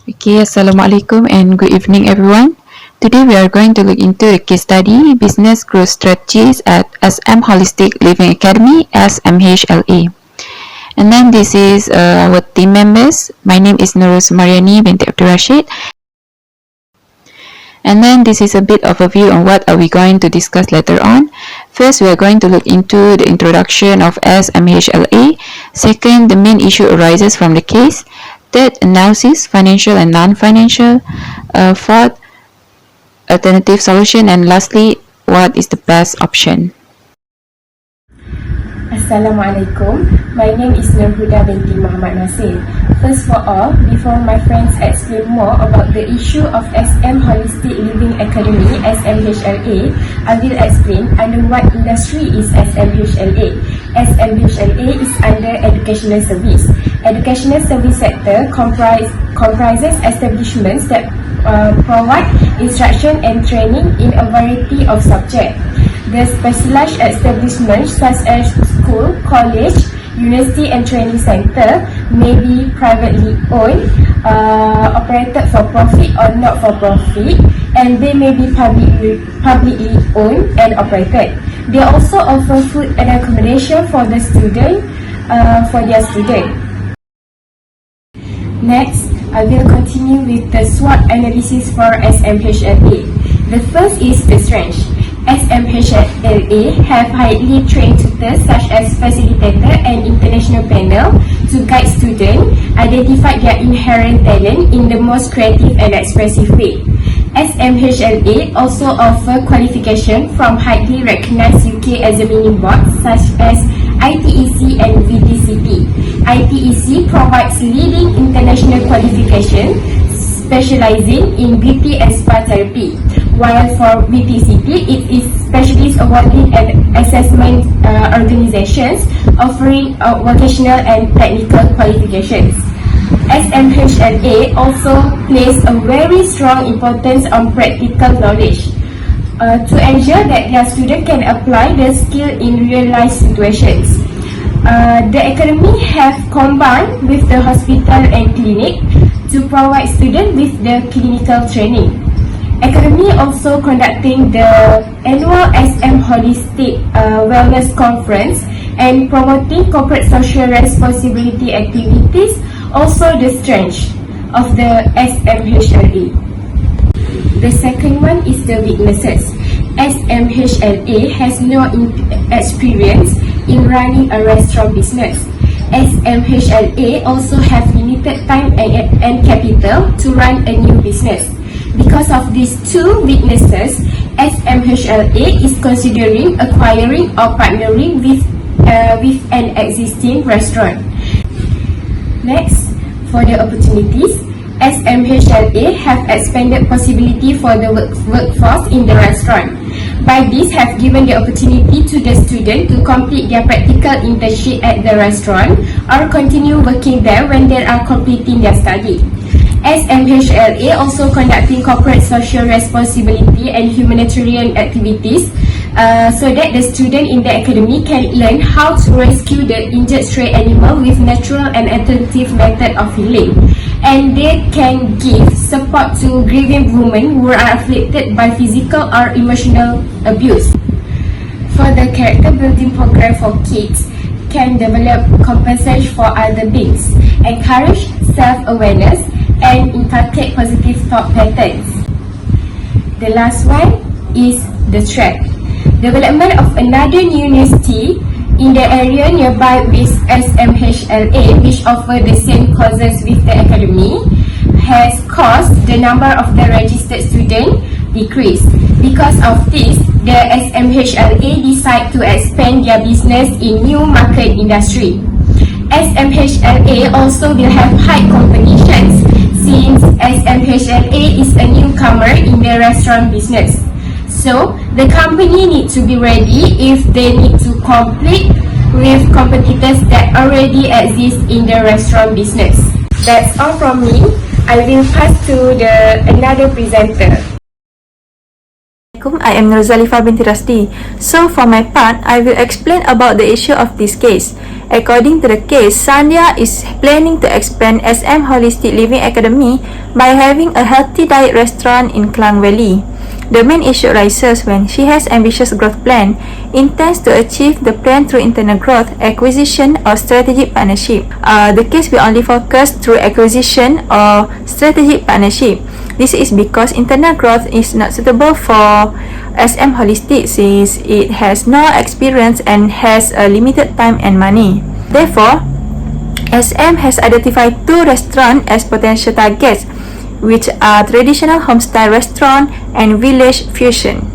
Okay, Assalamualaikum and good evening everyone. Today we are going to look into the case study Business Growth Strategies at SM Holistic Living Academy SMHLA. And then this is our team members. My name is Nuruz Mariani binti Abdul Rashid. And then this is a bit of a view on what are we going to discuss later on. First, we are going to look into the introduction of SMHLA. Second, the main issue arises from the case. Third, analysis, financial and non-financial. Fourth, alternative solution. And lastly, what is the best option? Assalamualaikum. My name is Nurhuda binti Muhammad Nasir. First of all, before my friends explain more about the issue of SM Holistic Living Academy SMHLA, I will explain under what industry is SMHLA. SMHLA is under educational service. Educational service sector comprises establishments that provide instruction and training in a variety of subjects. The specialized establishments such as school, college, university and training center may be privately owned, operated for profit or not for profit, and they may be publicly owned and operated. They also offer food and accommodation for the student, Next, I will continue with the SWOT analysis for SMHLA. The first is the strength. SMHLA have highly trained tutors such as facilitator and international panel to guide students identify their inherent talent in the most creative and expressive way. SMHLA also offer qualification from highly recognized UK examining boards such as ITEC and VTCP. ITEC provides leading international qualification specializing in beauty and spa therapy, while for VTCP, it is specialist awarding and assessment organizations offering vocational and technical qualifications. SMHLA also places a very strong importance on practical knowledge to ensure that their students can apply the skill in real-life situations. The academy have combined with the hospital and clinic to provide students with the clinical training. Academy also conducting the annual SM Holistic Wellness Conference and promoting corporate social responsibility activities, also the strength of the SMHLA. The second one is the weaknesses. SMHLA has no experience in running a restaurant business. SMHLA also have limited time and capital to run a new business. Because of these two weaknesses, SMHLA is considering acquiring or partnering with an existing restaurant. Next, for the opportunities, SMHLA have expanded possibility for the workforce in the restaurant. By this, have given the opportunity to the student to complete their practical internship at the restaurant or continue working there when they are completing their study. SMHLA also conducting corporate social responsibility and humanitarian activities so that the student in the academy can learn how to rescue the injured stray animal with natural and alternative method of healing. And they can give support to grieving women who are afflicted by physical or emotional abuse. For the character building program for kids, can develop compensation for other beings, encourage self-awareness, and inculcate positive thought patterns. The last one is the track. Development of another university in the area nearby with SMHLA, which offer the same courses with the academy, has caused the number of the registered students decrease. Because of this, the SMHLA decide to expand their business in new market industry. SMHLA also will have high competitions since SMHLA is a newcomer in the restaurant business. So, the company needs to be ready if they need to compete with competitors that already exist in the restaurant business. That's all from me. I will pass to another presenter. I am Nuruzalifa binti Rasdi. So for my part, I will explain about the issue of this case. According to the case, Sandhya is planning to expand SM Holistic Living Academy by having a healthy diet restaurant in Klang Valley. The main issue arises when she has ambitious growth plan, intends to achieve the plan through internal growth, acquisition or strategic partnership. The case will only focus through acquisition or strategic partnership. This is because internal growth is not suitable for SM Holistic since it has no experience and has a limited time and money. Therefore, SM has identified 2 restaurants as potential targets, which are traditional homestyle restaurant and village fusion.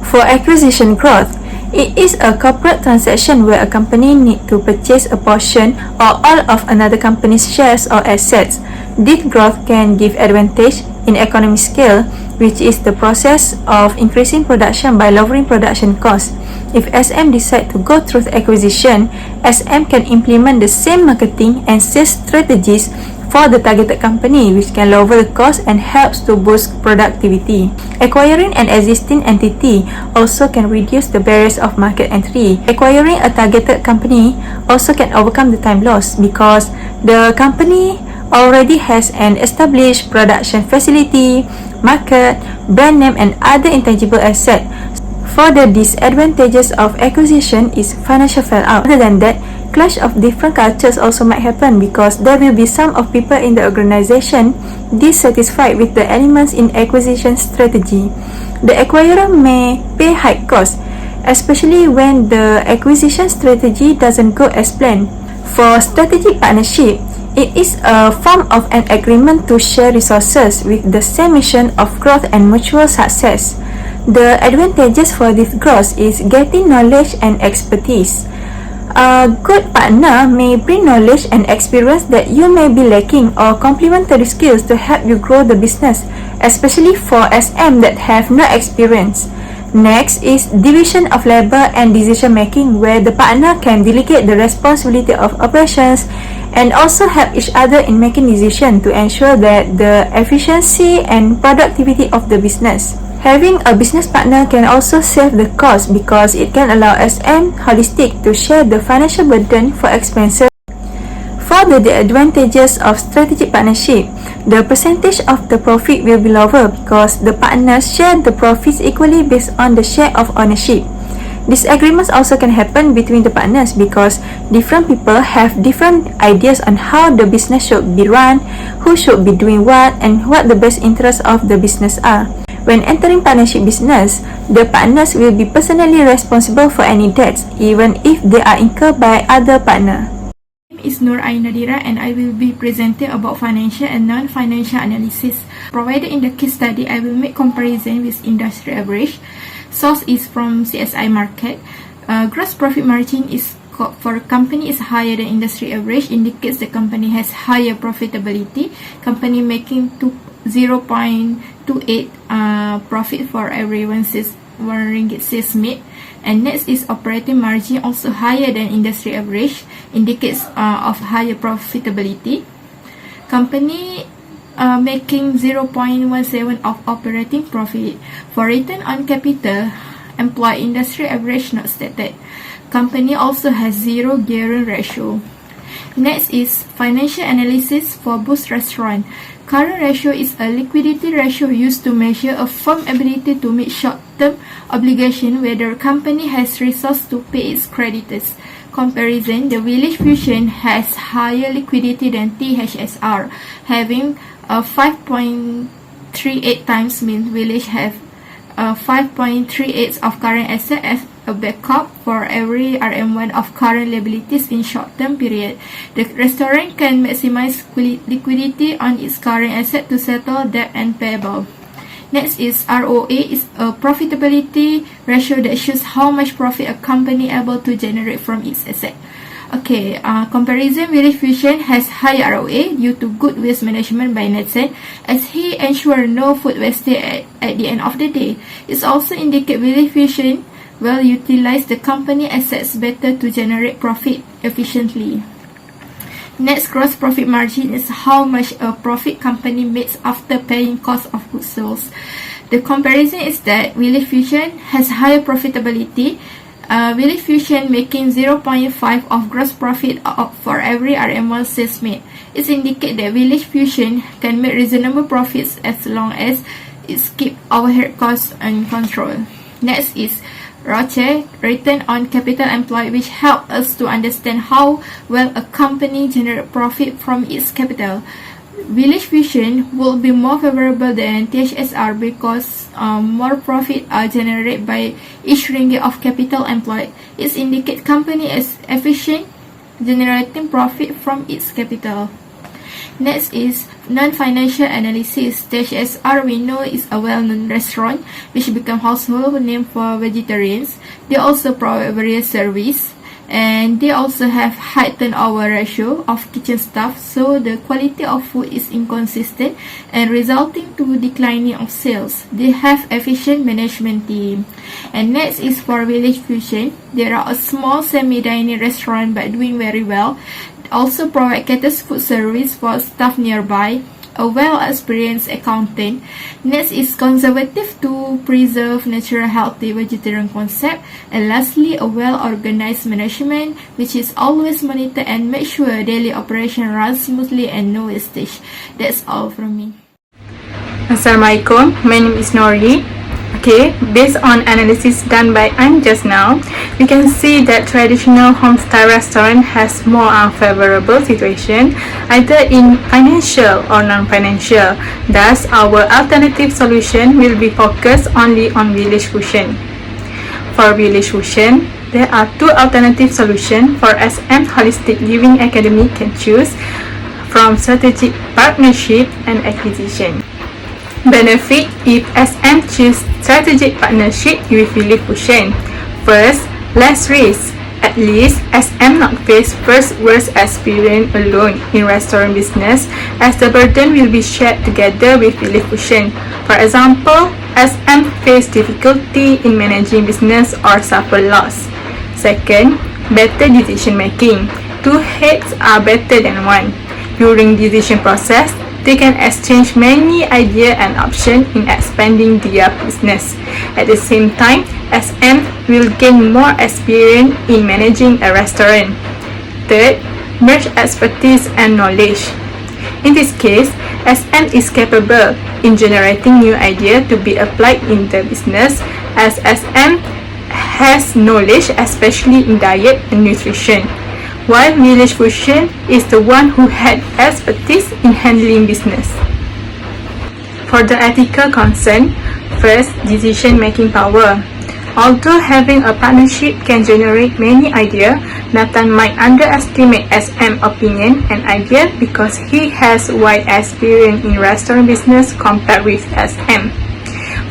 For acquisition growth, it is a corporate transaction where a company needs to purchase a portion or all of another company's shares or assets. This growth can give advantage in economy scale, which is the process of increasing production by lowering production costs. If SM decide to go through acquisition, SM can implement the same marketing and sales strategies for the targeted company, which can lower the cost and helps to boost productivity. Acquiring an existing entity also can reduce the barriers of market entry. Acquiring a targeted company also can overcome the time loss because the company already has an established production facility, market, brand name and other intangible assets. Further disadvantages of acquisition is financial fallout. Other than that, clash of different cultures also might happen because there will be some of people in the organization dissatisfied with the elements in acquisition strategy. The acquirer may pay high costs, especially when the acquisition strategy doesn't go as planned. For strategic partnership, it is a form of an agreement to share resources with the same mission of growth and mutual success. The advantages for this growth is getting knowledge and expertise. A good partner may bring knowledge and experience that you may be lacking or complementary skills to help you grow the business, especially for SM that have no experience. Next is division of labor and decision making, where the partner can delegate the responsibility of operations and also help each other in making decisions to ensure that the efficiency and productivity of the business. Having a business partner can also save the cost because it can allow SM Holistic to share the financial burden for expenses. Further, the advantages of strategic partnership, the percentage of the profit will be lower because the partners share the profits equally based on the share of ownership. Disagreements also can happen between the partners because different people have different ideas on how the business should be run, who should be doing what, and what the best interests of the business are. When entering partnership business, the partners will be personally responsible for any debts, even if they are incurred by other partner. My name is Nur Ain Nadira and I will be presenting about financial and non-financial analysis. Provided in the case study, I will make comparison with industry average. Source is from CSI market. Gross profit margin is for a company is higher than industry average, indicates the company has higher profitability. Company making 0.28 profit for every 1 ringgit sales made. And next is operating margin, also higher than industry average, indicates of higher profitability. Company making 0.17 of operating profit. For return on capital employed, industry average not stated. Company also has 0 gearing ratio. Next is financial analysis for Boost Restaurant. Current ratio is a liquidity ratio used to measure a firm ability to meet short-term obligation whether a company has resources to pay its creditors. Comparison, the Village Fusion has higher liquidity than THSR, having a 5.38 times, means Village have 5.38 of current asset as a backup for every RM1 of current liabilities in short-term period. The restaurant can maximize liquidity on its current asset to settle debt and payable. Next is ROA, is a profitability ratio that shows how much profit a company able to generate from its asset. Okay, comparison, Village Fusion has high ROA due to good waste management by Nathan, as he ensure no food wastage at the end of the day. It also indicate Village Fusion will utilize the company assets better to generate profit efficiently. Next, gross profit margin is how much a profit company makes after paying cost of goods sold. The comparison is that Village Fusion has higher profitability Village Fusion making 0.5 of gross profit for every RM1 sales made. It indicates that Village Fusion can make reasonable profits as long as it keeps overhead costs under control. Next is ROCE, return on capital employed, which help us to understand how well a company generates profit from its capital. Village Fusion will be more favorable than THSR because more profit are generated by each ringgit of capital employed. It indicates company is efficient, generating profit from its capital. Next is non-financial analysis. THSR we know is a well-known restaurant which become household name for vegetarians. They also provide various service, and they also have high turnover ratio of kitchen staff, so the quality of food is inconsistent and resulting to declining of sales. They have efficient management team. And next is for Village Fusion. There are a small semi-dining restaurant but doing very well. Also provide catered food service for staff nearby. A well-experienced accountant. Next is conservative to preserve natural healthy vegetarian concept. And lastly, a well-organized management which is always monitor and make sure daily operation runs smoothly and no wastage. That's all from me. Assalamualaikum, my name is Nori. Okay, based on analysis done by Anne just now, we can see that traditional home-style restaurant has more unfavorable situation, either in financial or non-financial. Thus, our alternative solution will be focused only on Village Fusion. For Village Fusion, there are two alternative solutions for SM Holistic Living Academy can choose from strategic partnership and acquisition. Benefit if SM choose strategic partnership with Village Fusion. First, less risk. At least SM not face first worst experience alone in restaurant business, as the burden will be shared together with Village Fusion. For example, SM face difficulty in managing business or suffer loss. Second, better decision making. Two heads are better than one. During decision process, they can exchange many ideas and options in expanding their business. At the same time, SM will gain more experience in managing a restaurant. Third, merge expertise and knowledge. In this case, SM is capable in generating new ideas to be applied in the business, as SM has knowledge especially in diet and nutrition, while Village Fusion is the one who had expertise in handling business. For the ethical concern, first, decision-making power. Although having a partnership can generate many ideas, Nathan might underestimate SM opinion and idea because he has wide experience in restaurant business compared with SM.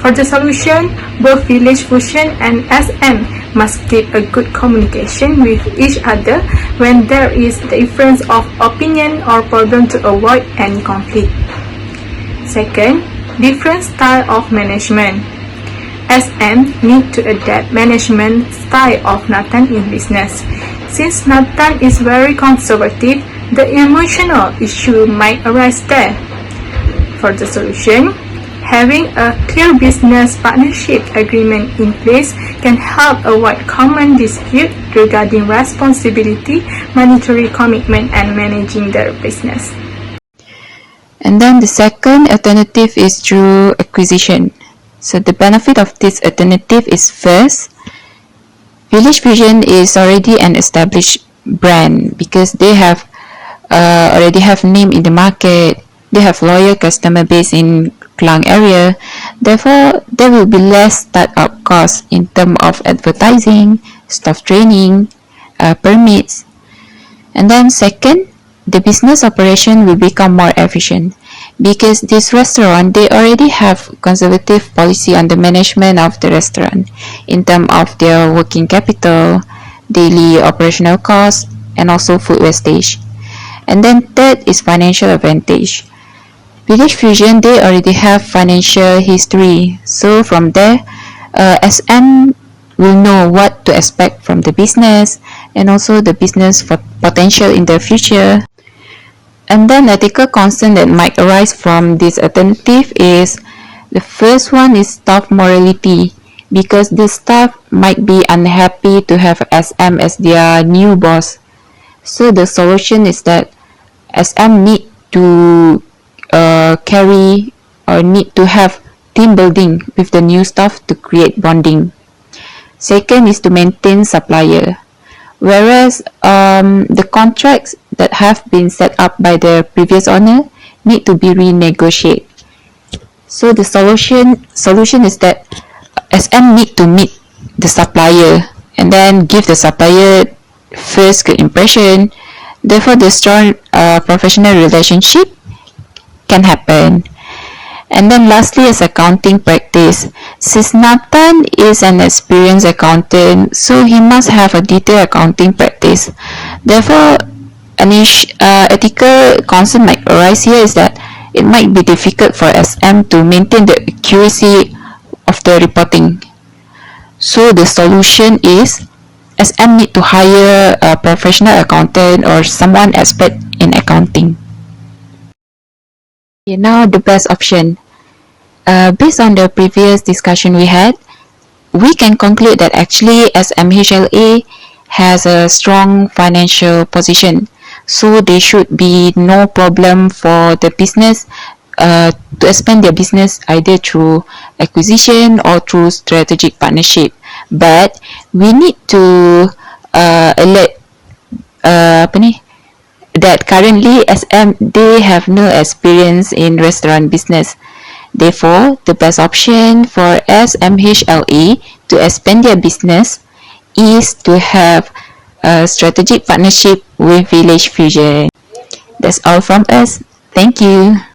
For the solution, both Village Fusion and SM must keep a good communication with each other when there is difference of opinion or problem to avoid any conflict. Second, different style of management. SM need to adapt management style of Nathan in business. Since Nathan is very conservative, the emotional issue might arise there. For the solution, having a clear business partnership agreement in place can help avoid common dispute regarding responsibility, monetary commitment, and managing their business. And then the second alternative is through acquisition. So the benefit of this alternative is first, Village Fusion is already an established brand because they have already have name in the market. They have loyal customer base in Klang area. Therefore, there will be less startup costs in terms of advertising, staff training, permits. And then second, the business operation will become more efficient because this restaurant, they already have conservative policy on the management of the restaurant in terms of their working capital, daily operational costs, and also food wastage. And then third is financial advantage. Village Fusion, they already have financial history, so from there, SM will know what to expect from the business and also the business potential in the future. And then ethical concern that might arise from this alternative is the first one is staff morality. because the staff might be unhappy to have SM as their new boss. So the solution is that SM need to carry or need to have team building with the new staff to create bonding. Second is to maintain supplier. Whereas the contracts that have been set up by the previous owner need to be renegotiated. So the solution is that SM need to meet the supplier and then give the supplier first good impression. Therefore, the strong professional relationship can happen. And then lastly is accounting practice. Since Nathan is an experienced accountant, so he must have a detailed accounting practice. Therefore, an ethical concern might arise here is that it might be difficult for SM to maintain the accuracy of the reporting. So the solution is SM need to hire a professional accountant or someone expert in accounting. Okay, now the best option. Based on the previous discussion we had, we can conclude that actually SMHLA has a strong financial position. So there should be no problem for the business to expand their business either through acquisition or through strategic partnership. But we need to alert that currently SM they have no experience in restaurant business. Therefore, the best option for SMHLA to expand their business is to have a strategic partnership with Village Fusion. That's all from us. Thank you.